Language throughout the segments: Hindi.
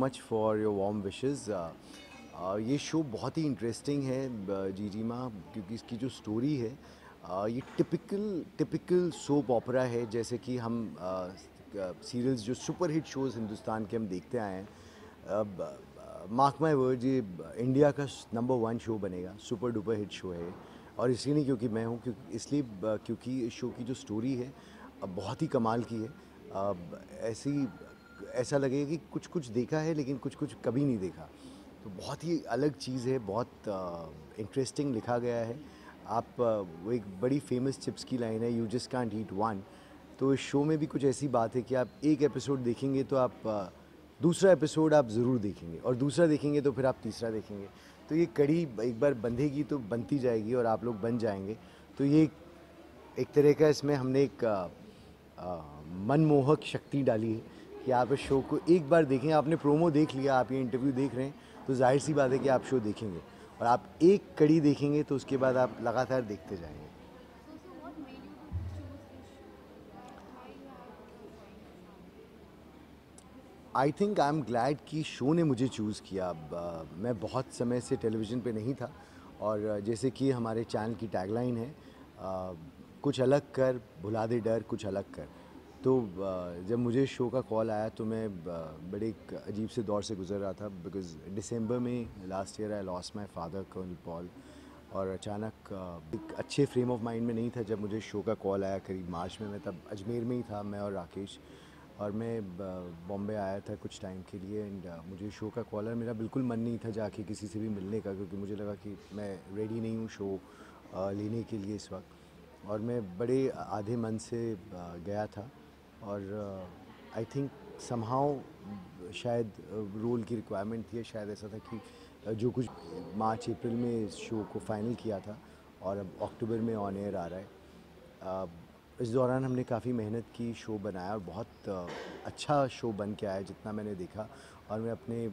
Much for your warm wishes. ये शो बहुत ही इंटरेस्टिंग है जीजी माँ, क्योंकि इसकी जो स्टोरी है ये टिपिकल सोप ओपेरा है, जैसे कि हम सीरियल्स जो सुपर हिट शोज़ हिंदुस्तान के हम देखते आए हैं। अब मार्क माई वर्ड, ये इंडिया का नंबर 1 शो बनेगा, सुपर डुपर हिट शो है। और इसलिए नहीं क्योंकि मैं हूँ, इसलिए क्योंकि इस शो की जो स्टोरी है बहुत ही कमाल की है। ऐसी ऐसा लगेगा कि कुछ कुछ देखा है लेकिन कुछ कुछ कभी नहीं देखा। तो बहुत ही अलग चीज़ है, बहुत इंटरेस्टिंग लिखा गया है। वो एक बड़ी फेमस चिप्स की लाइन है, you just can't eat one. तो इस शो में भी कुछ ऐसी बात है कि आप एक एपिसोड देखेंगे तो आप दूसरा एपिसोड आप ज़रूर देखेंगे, और दूसरा देखेंगे तो फिर आप तीसरा देखेंगे। तो ये कड़ी एक बार बंधेगी तो बनती जाएगी और आप लोग बन जाएंगे। तो ये एक तरह का इसमें हमने एक मनमोहक शक्ति डाली है कि आप इस शो को एक बार देखें। आपने प्रोमो देख लिया, आप ये इंटरव्यू देख रहे हैं, तो जाहिर सी बात है कि आप शो देखेंगे, और आप एक कड़ी देखेंगे तो उसके बाद आप लगातार देखते जाएंगे। So what made you to choose this show? Why you have joined this family? I think I am glad कि शो ने मुझे चूज़ किया। अब मैं बहुत समय से टेलीविज़न पे नहीं था, और जैसे कि हमारे चैनल की टैगलाइन है, कुछ अलग कर, भुला दे डर, कुछ अलग कर। तो जब मुझे शो का कॉल आया तो मैं बड़े एक अजीब से दौर से गुजर रहा था, बिकॉज़ दिसंबर में last year I lost my father colonel Paul. और अचानक एक अच्छे फ्रेम ऑफ माइंड में नहीं था जब मुझे शो का कॉल आया करीब मार्च में। मैं तब अजमेर में ही था, मैं और राकेश, और मैं बॉम्बे आया था कुछ टाइम के लिए। एंड मुझे शो का कॉल आया, मेरा बिल्कुल मन नहीं था जाके किसी से भी मिलने का, क्योंकि मुझे लगा कि मैं रेडी नहीं हूँ शो लेने के लिए इस वक्त। और मैं बड़े आधे मन से गया था, और आई थिंक समहाउ शायद रोल की रिक्वायरमेंट थी, शायद ऐसा था कि जो कुछ मार्च अप्रैल में इस शो को फाइनल किया था और अब अक्टूबर में ऑन एयर आ रहा है। इस दौरान हमने काफ़ी मेहनत की, शो बनाया, और बहुत अच्छा शो बन के आया जितना मैंने देखा। और मैं अपने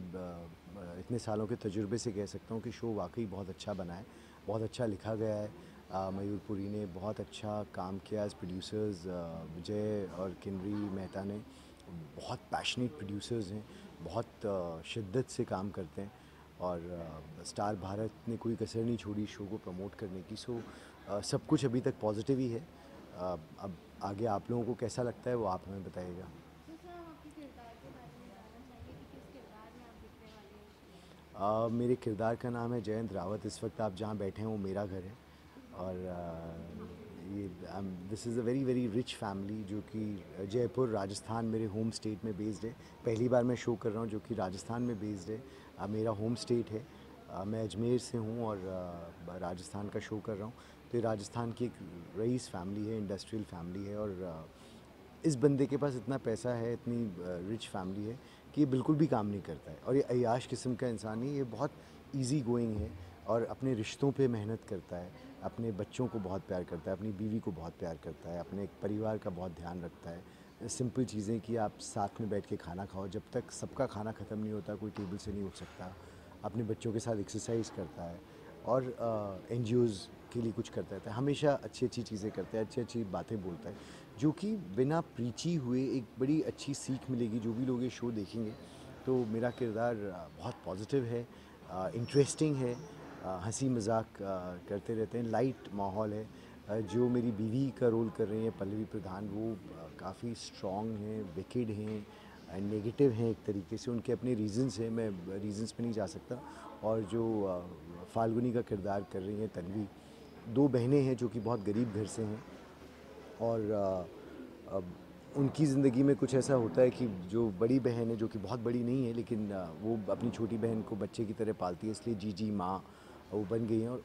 इतने सालों के तजुर्बे से कह सकता हूँ कि शो वाकई बहुत अच्छा बना है, बहुत अच्छा लिखा गया है। मयूर पुरी ने बहुत अच्छा काम किया एज प्रोड्यूसर्स, विजय और किनरी मेहता ने बहुत पैशनेट प्रोड्यूसर्स हैं, बहुत शिद्दत से काम करते हैं। और स्टार भारत ने कोई कसर नहीं छोड़ी शो को प्रमोट करने की। सो सब कुछ अभी तक पॉजिटिव ही है। अब आगे आप लोगों को कैसा लगता है वो आप हमें बताइएगा। तो सर हम आपके किरदार के बारे में जानना चाहेंगे कि किस किरदार में आप दिखने वाले हैं इस शो में? मेरे किरदार का नाम है जयंत रावत। इस वक्त आप जहाँ बैठे हैं वो मेरा घर है। और ये this is a very very rich family जो कि जयपुर राजस्थान मेरे होम स्टेट में बेस्ड है। पहली बार मैं शो कर रहा हूँ जो कि राजस्थान में बेस्ड है। मेरा होम स्टेट है। मैं अजमेर से हूँ और राजस्थान का शो कर रहा हूँ। तो ये राजस्थान की एक रईस फैमिली है, इंडस्ट्रियल फैमिली है। और इस बंदे के पास इतना पैसा है, इतनी रिच फैमिली है कि ये बिल्कुल भी काम नहीं करता है, और ये अय्याश किस्म का इंसान नहीं, ये बहुत इजी गोइंग है और अपने रिश्तों पे मेहनत करता है, अपने बच्चों को बहुत प्यार करता है, अपनी बीवी को बहुत प्यार करता है, अपने एक परिवार का बहुत ध्यान रखता है। सिंपल चीज़ें कि आप साथ में बैठ के खाना खाओ, जब तक सबका खाना ख़त्म नहीं होता कोई टेबल से नहीं उठ सकता। अपने बच्चों के साथ एक्सरसाइज करता है, और एनजीओज़ के लिए कुछ करता है, हमेशा अच्छी अच्छी चीज़ें करता है, अच्छी अच्छी बातें बोलता है, जो कि बिना प्रीची हुए एक बड़ी अच्छी सीख मिलेगी जो भी लोग ये शो देखेंगे। तो मेरा किरदार बहुत पॉजिटिव है, इंटरेस्टिंग है, हंसी मजाक करते रहते हैं, लाइट माहौल है। जो मेरी बीवी का रोल कर रही हैं पल्लवी प्रधान, वो काफ़ी स्ट्रॉन्ग हैं, विकेड हैं, नेगेटिव हैं एक तरीके से। उनके अपने रीजंस हैं, मैं रीजंस पे नहीं जा सकता। और जो फाल्गुनी का किरदार कर रही हैं तन्वी, दो बहनें हैं जो कि बहुत गरीब घर से हैं। और अब उनकी ज़िंदगी में कुछ ऐसा होता है कि जो बड़ी बहन है, जो कि बहुत बड़ी नहीं है लेकिन वो अपनी छोटी बहन को बच्चे की तरह पालती है, इसलिए जीजी माँ वो बन गई हैं। और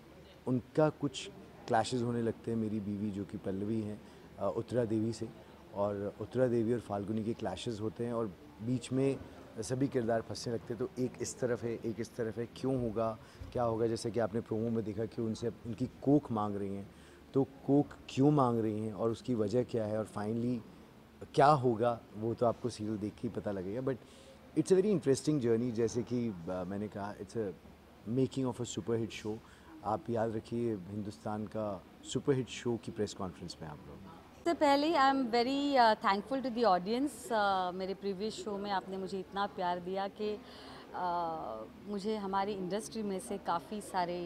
उनका कुछ क्लैशेस होने लगते हैं मेरी बीवी जो कि पल्लवी हैं उत्तरा देवी से। और उत्तरा देवी और फाल्गुनी के क्लैशेस होते हैं, और बीच में सभी किरदार फंसने लगते हैं। तो एक इस तरफ है, एक इस तरफ है, क्यों होगा, क्या होगा। जैसे कि आपने प्रोमो में देखा कि उनसे उनकी कोख मांग रही हैं, तो कोक क्यों मांग रही हैं और उसकी वजह क्या है, और फाइनली क्या होगा, वो तो आपको सीरियल देख के ही पता लगेगा। But it's a very interesting journey. जैसे कि मैंने कहा, it's a making of a super hit show. आप याद रखिए हिंदुस्तान का सुपर हिट शो की प्रेस कॉन्फ्रेंस में आप लोग। सबसे पहले I am very thankful to the audience. मेरे प्रीवियस शो में आपने मुझे इतना प्यार दिया कि मुझे हमारी इंडस्ट्री में से काफ़ी सारे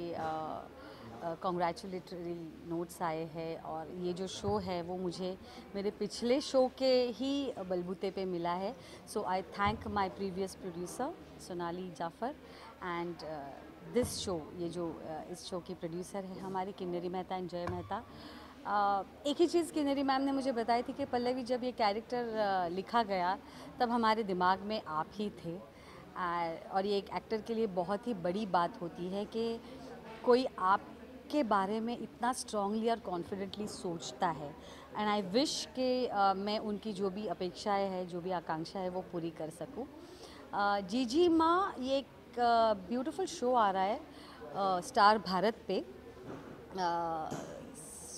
कॉन्ग्रेचुलेटरी नोट्स आए हैं, और ये जो शो है वो मुझे मेरे पिछले शो के ही बलबूते पे मिला है। So I thank my previous producer Sonali Jafar and this show, ये जो इस शो की प्रोड्यूसर है हमारी किन्नरी मेहता एंड जय मेहता। एक ही चीज़ किन्नरी मैम ने मुझे बताई थी कि पल्लवी, जब ये कैरेक्टर लिखा गया तब हमारे दिमाग में आप ही थे। और ये एक एक्टर के लिए बहुत ही बड़ी बात होती है कि कोई आपके बारे में इतना स्ट्रांगली और कॉन्फिडेंटली सोचता है। एंड आई विश कि मैं उनकी जो भी अपेक्षाएं हैं, जो भी आकांक्षा है, वो पूरी कर सकूं। जीजी माँ, ये एक ब्यूटीफुल शो आ रहा है स्टार भारत पे,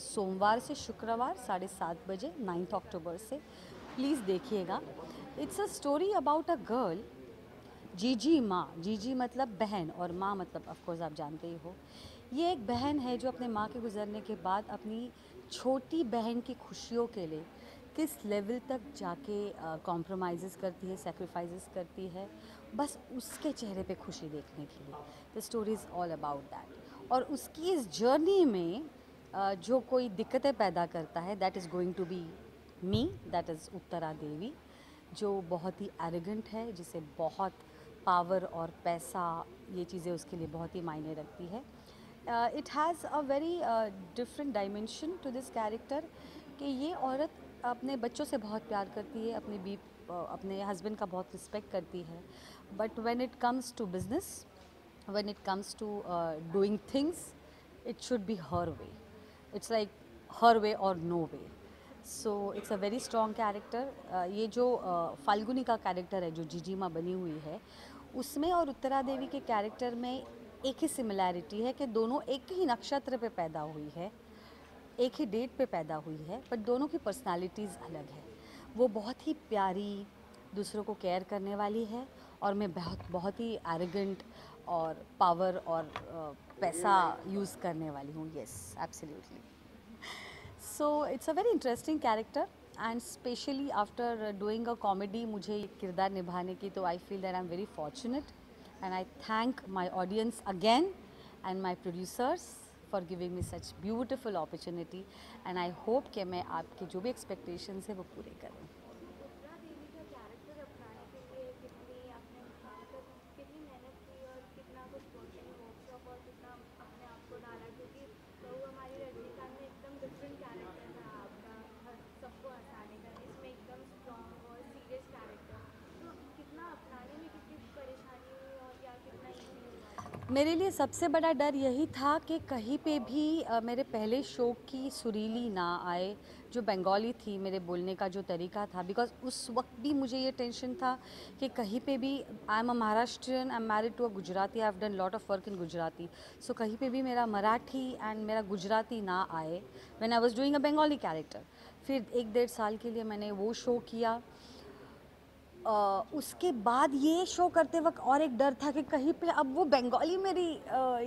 सोमवार से शुक्रवार 7:30 बजे, 9 अक्टूबर से। प्लीज़ देखिएगा। It's a story about a girl, जीजी माँ। जीजी मतलब बहन और माँ मतलब ऑफ कोर्स आप जानते ही हो। ये एक बहन है जो अपने माँ के गुजरने के बाद अपनी छोटी बहन की खुशियों के लिए किस लेवल तक जाके कॉम्प्रोमाइज़ करती है, सेक्रीफाइसेस करती है, बस उसके चेहरे पे खुशी देखने के लिए। The story is all about that. और उसकी इस जर्नी में जो कोई दिक्कतें पैदा करता है, that is going to be me, that is Uttara Devi, जो बहुत ही एरोगेंट है, जिसे बहुत पावर और पैसा, ये चीज़ें उसके लिए बहुत ही मायने रखती है। It has a very different dimension to this character कि ये औरत अपने बच्चों से बहुत प्यार करती है, अपने हस्बैंड का बहुत रिस्पेक्ट करती है, but when it comes to business, when it comes to doing things, it should be her way. It's like her way or no way. So it's a very strong character. ये जो फाल्गुनी का कैरेक्टर है, जो जीजीमा बनी हुई है, उसमें और उत्तरा देवी के कैरेक्टर में एक ही सिमिलैरिटी है कि दोनों एक ही नक्षत्र पे पैदा हुई है, एक ही डेट पे पैदा हुई है, बट दोनों की पर्सनालिटीज़ अलग है। वो बहुत ही प्यारी, दूसरों को केयर करने वाली है, और मैं बहुत बहुत ही एरोगेंट और पावर और पैसा यूज़ करने वाली हूँ। Yes, absolutely. So it's a very interesting character, and specially after doing a comedy मुझे ये किरदार निभाने की, तो I feel that I am very fortunate, and I thank my audience again and my producers for giving me such beautiful opportunity, and I hope कि मैं आपके जो भी एक्सपेक्टेशंस है वो पूरे करूँ। उत्तरा देवी का कैरेक्टर अपनाने के लिए कितनी आपने मतलब कितनी मेहनत की और कितना कुछ कोचिंग वर्कशॉप और कितना अपने आप को डाला, क्योंकि बहू हमारी रजनीकांत में एकदम डिफरेंट कैरेक्टर था आपका, हर सबको हंसाने का, इसमें एकदम स्ट्रॉन्ग और सीरियस कैरेक्टर, तो कितना अपनाने में कितनी परेशानी हुई और या कितना ईजी हुआ था? मेरे लिए सबसे बड़ा डर यही था कि कहीं पे भी मेरे पहले शो की सुरीली ना आए, जो बंगाली थी, मेरे बोलने का जो तरीका था, बिकॉज उस वक्त भी मुझे ये टेंशन था कि कहीं पे भी, I am a Maharashtrian, I am married to a Gujarati, I have done lot of work in Gujarati, so कहीं पे भी मेरा मराठी एंड मेरा गुजराती ना आए when I was doing a Bengali character. फिर 1-1.5 साल के लिए मैंने वो शो किया। उसके बाद ये शो करते वक्त और एक डर था कि कहीं पे अब वो बंगाली मेरी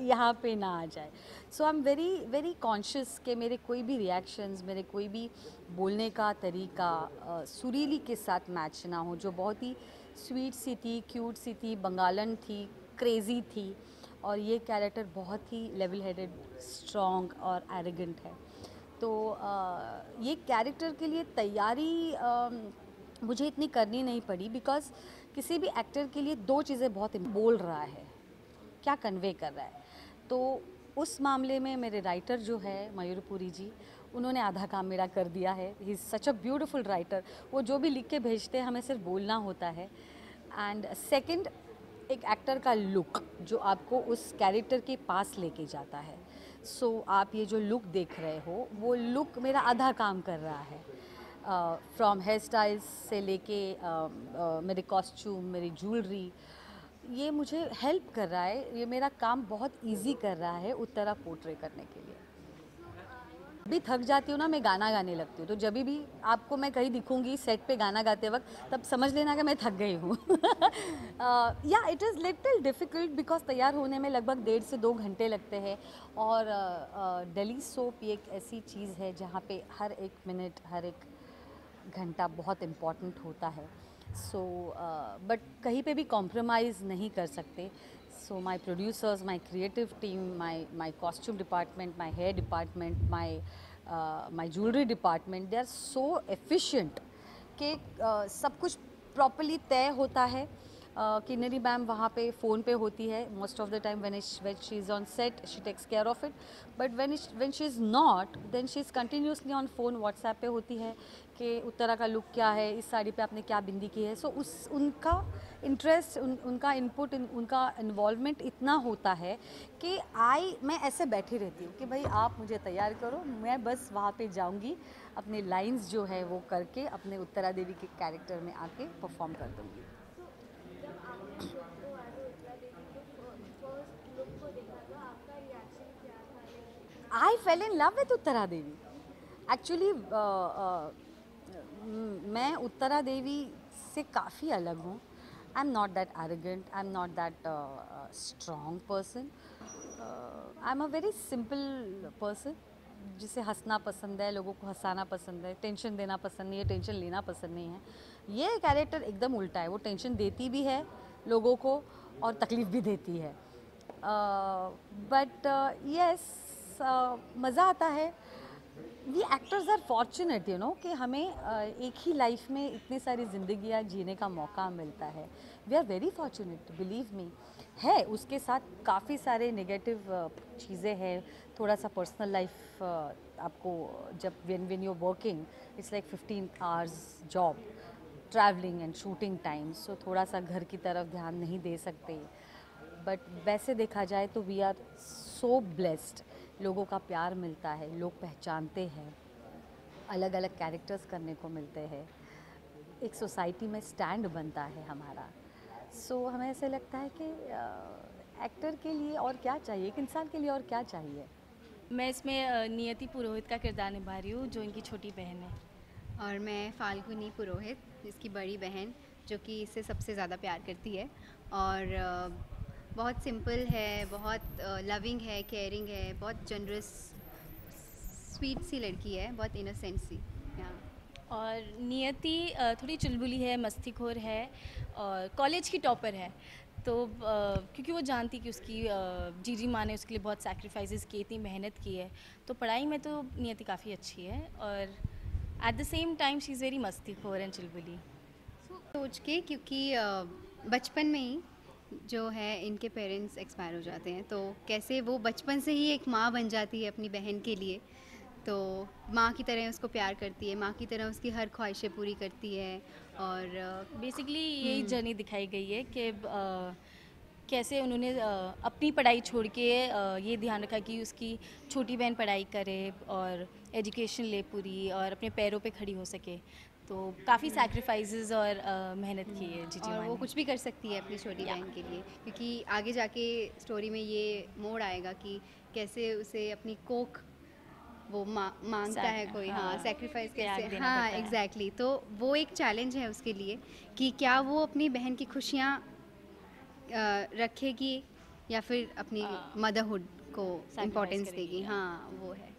यहाँ पे ना आ जाए। So I am very very conscious कि मेरे कोई भी रिएक्शंस, मेरे कोई भी बोलने का तरीका सुरीली के साथ मैच ना हो, जो बहुत ही स्वीट सी थी, क्यूट सी थी, बंगालन थी, क्रेज़ी थी, और ये कैरेक्टर बहुत ही लेवल हेडेड, स्ट्रॉन्ग और एरोगेंट है। तो ये कैरेक्टर के लिए तैयारी मुझे इतनी करनी नहीं पड़ी, बिकॉज किसी भी एक्टर के लिए दो चीज़ें बहुत बोल रहा है, क्या कन्वे कर रहा है। तो उस मामले में मेरे राइटर जो है मयूरपुरी जी, उन्होंने आधा काम मेरा कर दिया है। He is such a beautiful writer. वो जो भी लिख के भेजते हैं, हमें सिर्फ बोलना होता है। एंड सेकंड, एक एक्टर का लुक जो आपको उस कैरेक्टर के पास लेके जाता है। सो आप ये जो लुक देख रहे हो, वो लुक मेरा आधा काम कर रहा है। फ्रॉम हेयर स्टाइल्स से लेके मेरे कॉस्ट्यूम, मेरी ज्वेलरी, ये मुझे हेल्प कर रहा है, ये मेरा काम बहुत इजी कर रहा है उत्तरा पोर्ट्रे करने के लिए। So I want to भी थक जाती हूँ ना, मैं गाना गाने लगती हूँ। तो जब भी आपको मैं कहीं दिखूँगी सेट पे गाना गाते वक्त, तब समझ लेना कि मैं थक गई हूँ। या it is little difficult because तैयार होने में लगभग 1.5 से 2 घंटे लगते हैं। और डेली सोप ये एक ऐसी चीज़ है जहाँ पे हर एक मिनट, हर एक घंटा बहुत इम्पॉर्टेंट होता है। सो बट कहीं पे भी कॉम्प्रोमाइज़ नहीं कर सकते। So my producers, my creative team, my costume department, my hair department, my jewellery department, they are so efficient कि सब कुछ प्रॉपरली तय होता है। किन्नरी मैम वहाँ पे फ़ोन पे होती है most of the time when she is on set, she takes care of it. But when she is not, then she is continuously on phone, WhatsApp पे होती है कि उत्तरा का लुक क्या है, इस साड़ी पे आपने क्या बिंदी की है। सो उनका इंटरेस्ट, उनका इनपुट, उनका इन्वॉल्वमेंट इतना होता है कि मैं ऐसे बैठी रहती हूँ कि भाई आप मुझे तैयार करो, मैं बस वहाँ पे जाऊँगी, अपने लाइंस जो है वो करके अपने उत्तरा देवी के कैरेक्टर में आके परफॉर्म कर दूँगी। जब आपने लुक को आज उत्तरा देवी को फर्स्ट लुक को देखा तो आपका रिएक्शन क्या था? I fell in love with Uttara Devi. Actually मैं उत्तरा देवी से काफ़ी अलग हूँ। I am not that arrogant, I am not that strong person. I am a very simple person जिसे हंसना पसंद है, लोगों को हंसाना पसंद है, टेंशन देना पसंद नहीं है, टेंशन लेना पसंद नहीं है। ये कैरेक्टर एकदम उल्टा है, वो टेंशन देती भी है लोगों को और तकलीफ़ भी देती है। बट यस, मज़ा आता है। We actors are fortunate you know कि हमें एक ही लाइफ में इतनी सारी ज़िंदगियाँ जीने का मौका मिलता है। We are very fortunate, believe me. है उसके साथ काफ़ी सारे नेगेटिव चीज़ें हैं, थोड़ा सा पर्सनल लाइफ आपको जब when you're working, it's like 15 hours job, travelling and shooting time, so थोड़ा सा घर की तरफ ध्यान नहीं दे सकते। बट वैसे देखा जाए तो वी आर सो ब्लेस्ड, लोगों का प्यार मिलता है, लोग पहचानते हैं, अलग अलग कैरेक्टर्स करने को मिलते हैं, एक सोसाइटी में स्टैंड बनता है हमारा। सो हमें ऐसे लगता है कि एक्टर के लिए और क्या चाहिए, एक इंसान के लिए और क्या चाहिए। मैं इसमें नियति पुरोहित का किरदार निभा रही हूँ, जो इनकी छोटी बहन है। और मैं फाल्गुनी पुरोहित, इसकी बड़ी बहन, जो कि इससे सबसे ज़्यादा प्यार करती है और बहुत सिंपल है, बहुत लविंग है, केयरिंग है, बहुत जनरस, स्वीट सी लड़की है, बहुत इनोसेंट सी। और नियति थोड़ी चुलबुली है, मस्तीखोर है और कॉलेज की टॉपर है। तो क्योंकि वो जानती कि उसकी जीजी माँ ने उसके लिए बहुत सैक्रिफाइसेस किए, इतनी मेहनत की है, तो पढ़ाई में तो नियति काफ़ी अच्छी है और at the same time she is very मस्तीखोर एंड चुलबुली। सोच के, क्योंकि बचपन में ही जो है इनके पेरेंट्स एक्सपायर हो जाते हैं, तो कैसे वो बचपन से ही एक माँ बन जाती है अपनी बहन के लिए, तो माँ की तरह उसको प्यार करती है, माँ की तरह उसकी हर ख्वाहिशें पूरी करती है। और बेसिकली यही जर्नी दिखाई गई है कि कैसे उन्होंने अपनी पढ़ाई छोड़ के ये ध्यान रखा कि उसकी छोटी बहन पढ़ाई करे और एजुकेशन ले पूरी और अपने पैरों पे खड़ी हो सके। तो काफ़ी सैक्रिफाइसेस और मेहनत की है जीजी और माँ वो ने। कुछ भी कर सकती है अपनी छोटी बहन के लिए, क्योंकि आगे जाके स्टोरी में ये मोड़ आएगा कि कैसे उसे अपनी कोख वो मांगता है कोई, हाँ, सेक्रीफाइस त्याग कैसे, देना हाँ पड़ता है। एग्जैक्टली। तो वो एक चैलेंज है उसके लिए कि क्या वो अपनी बहन की खुशियाँ रखेगी या फिर अपनी मदरहुड को इम्पोर्टेंस करेगी, देगी। हाँ। हाँ, वो है।